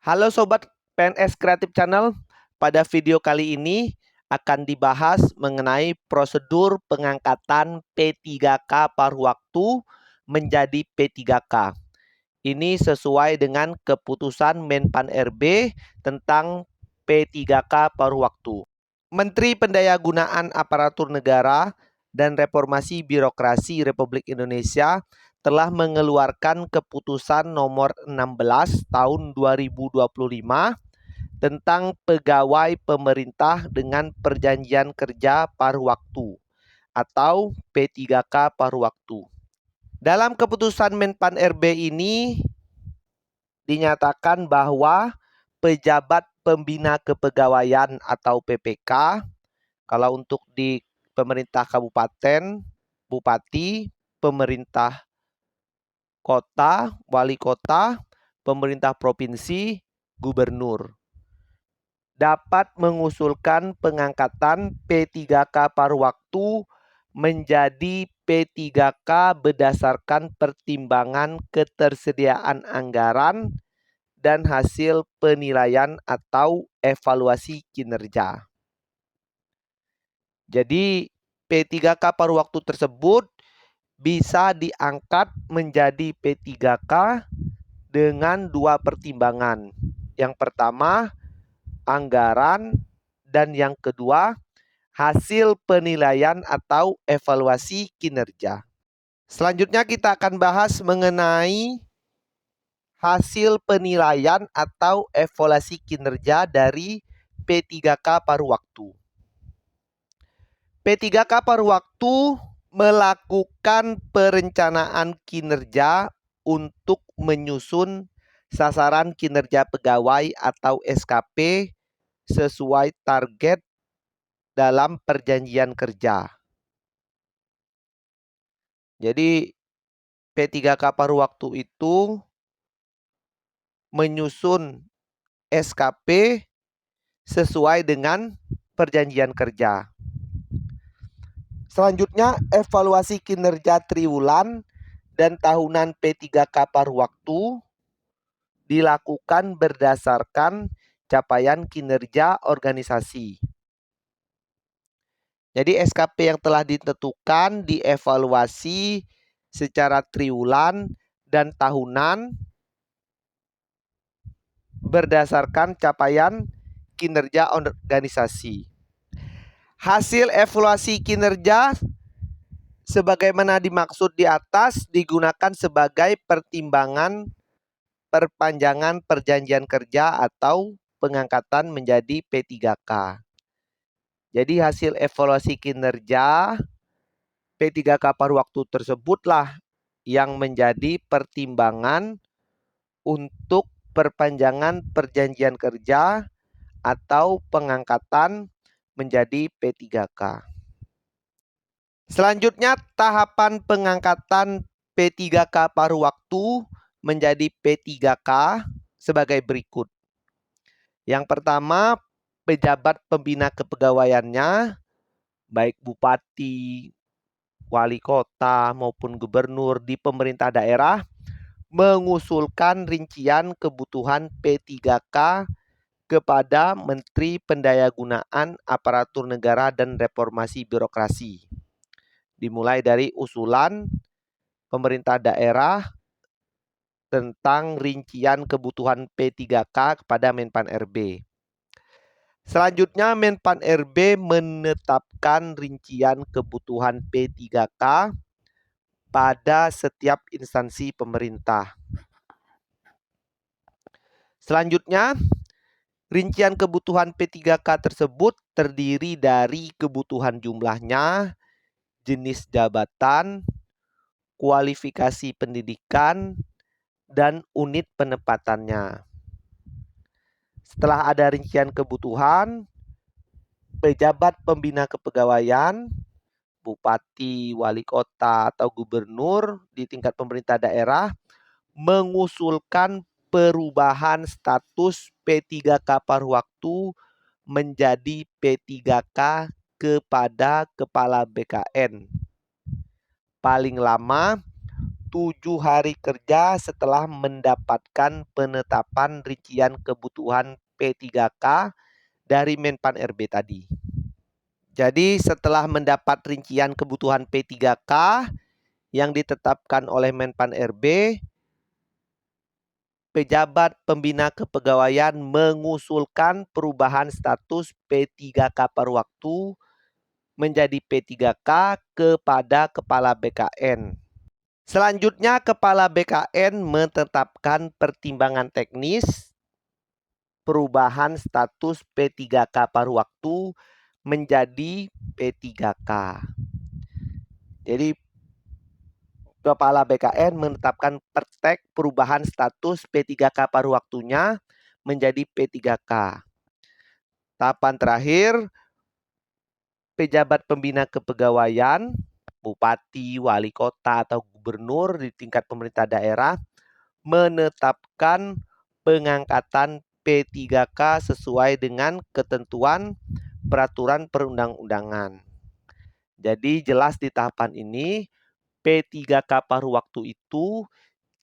Halo Sobat PNS Kreatif Channel, pada video kali ini akan dibahas mengenai prosedur pengangkatan P3K paruh waktu menjadi P3K. Ini sesuai dengan keputusan Menpan RB tentang P3K paruh waktu. Menteri Pendayagunaan Aparatur Negara dan Reformasi Birokrasi Republik Indonesia telah mengeluarkan keputusan nomor 16 tahun 2025 tentang pegawai pemerintah dengan perjanjian kerja paruh waktu atau P3K paruh waktu. Dalam keputusan Menpan RB ini dinyatakan bahwa pejabat pembina kepegawaian atau PPK, kalau untuk di pemerintah kabupaten, bupati, pemerintah kota, wali kota, pemerintah provinsi, gubernur, dapat mengusulkan pengangkatan P3K paruh waktu menjadi P3K berdasarkan pertimbangan ketersediaan anggaran dan hasil penilaian atau evaluasi kinerja. Jadi P3K paruh waktu tersebut bisa diangkat menjadi P3K dengan dua pertimbangan. Yang pertama, anggaran, dan yang kedua, hasil penilaian atau evaluasi kinerja. Selanjutnya kita akan bahas mengenai hasil penilaian atau evaluasi kinerja dari P3K paruh waktu. P3K paruh waktu melakukan perencanaan kinerja untuk menyusun sasaran kinerja pegawai atau SKP sesuai target dalam perjanjian kerja. Jadi P3K paruh waktu itu menyusun SKP sesuai dengan perjanjian kerja. Selanjutnya, evaluasi kinerja triwulan dan tahunan P3K paruh waktu dilakukan berdasarkan capaian kinerja organisasi. Jadi SKP yang telah ditentukan dievaluasi secara triwulan dan tahunan berdasarkan capaian kinerja organisasi. Hasil evaluasi kinerja sebagaimana dimaksud di atas digunakan sebagai pertimbangan perpanjangan perjanjian kerja atau pengangkatan menjadi P3K. Jadi hasil evaluasi kinerja P3K paruh waktu tersebutlah yang menjadi pertimbangan untuk perpanjangan perjanjian kerja atau pengangkatan menjadi P3K. Selanjutnya, tahapan pengangkatan P3K paruh waktu menjadi P3K sebagai berikut. Yang pertama, pejabat pembina kepegawaiannya, baik bupati, wali kota maupun gubernur di pemerintah daerah, mengusulkan rincian kebutuhan P3K kepada Menteri Pendayagunaan Aparatur Negara dan Reformasi Birokrasi. Dimulai dari usulan pemerintah daerah tentang rincian kebutuhan P3K kepada Menpan RB. Selanjutnya, Menpan RB menetapkan rincian kebutuhan P3K pada setiap instansi pemerintah. Selanjutnya, rincian kebutuhan P3K tersebut terdiri dari kebutuhan jumlahnya, jenis jabatan, kualifikasi pendidikan, dan unit penempatannya. Setelah ada rincian kebutuhan, pejabat pembina kepegawaian, bupati, wali kota, atau gubernur di tingkat pemerintah daerah mengusulkan perubahan status P3K paruh waktu menjadi P3K kepada Kepala BKN paling lama 7 hari kerja setelah mendapatkan penetapan rincian kebutuhan P3K dari Menpan RB tadi. Jadi setelah mendapat rincian kebutuhan P3K yang ditetapkan oleh Menpan RB, pejabat pembina kepegawaian mengusulkan perubahan status P3K per waktu menjadi P3K kepada Kepala BKN. Selanjutnya, Kepala BKN menetapkan pertimbangan teknis perubahan status P3K paruh waktu menjadi P3K. Jadi Kepala BKN menetapkan pertek perubahan status P3K paruh waktunya menjadi P3K. Tahapan terakhir, pejabat pembina kepegawaian, bupati, wali kota, atau gubernur di tingkat pemerintah daerah menetapkan pengangkatan P3K sesuai dengan ketentuan peraturan perundang-undangan. Jadi jelas di tahapan ini P3K paruh waktu itu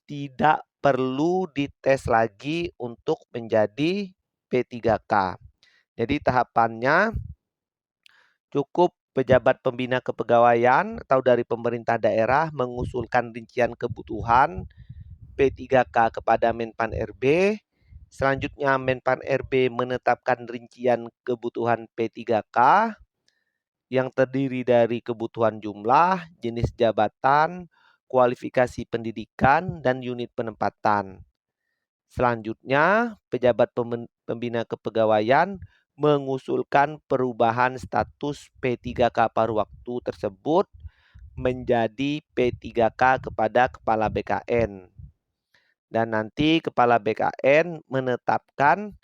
tidak perlu dites lagi untuk menjadi P3K. Jadi tahapannya cukup pejabat pembina kepegawaian atau dari pemerintah daerah mengusulkan rincian kebutuhan P3K kepada Menpan RB. Selanjutnya Menpan RB menetapkan rincian kebutuhan P3K yang terdiri dari kebutuhan jumlah, jenis jabatan, kualifikasi pendidikan, dan unit penempatan. Selanjutnya, pejabat pembina kepegawaian mengusulkan perubahan status P3K paruh waktu tersebut menjadi P3K kepada Kepala BKN. Dan nanti Kepala BKN menetapkan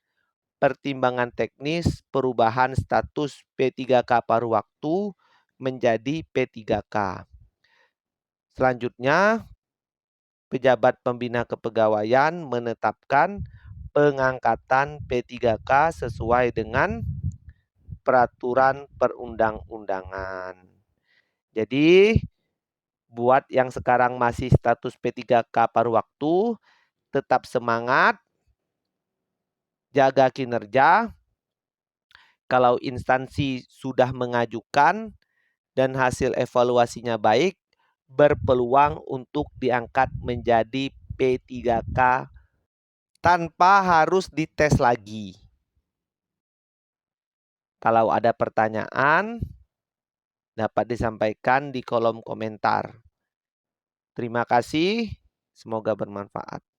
pertimbangan teknis perubahan status P3K paruh waktu menjadi P3K. Selanjutnya, pejabat pembina kepegawaian menetapkan pengangkatan P3K sesuai dengan peraturan perundang-undangan. Jadi, buat yang sekarang masih status P3K paruh waktu, tetap semangat, jaga kinerja. Kalau instansi sudah mengajukan dan hasil evaluasinya baik, berpeluang untuk diangkat menjadi P3K tanpa harus dites lagi. Kalau ada pertanyaan, dapat disampaikan di kolom komentar. Terima kasih, semoga bermanfaat.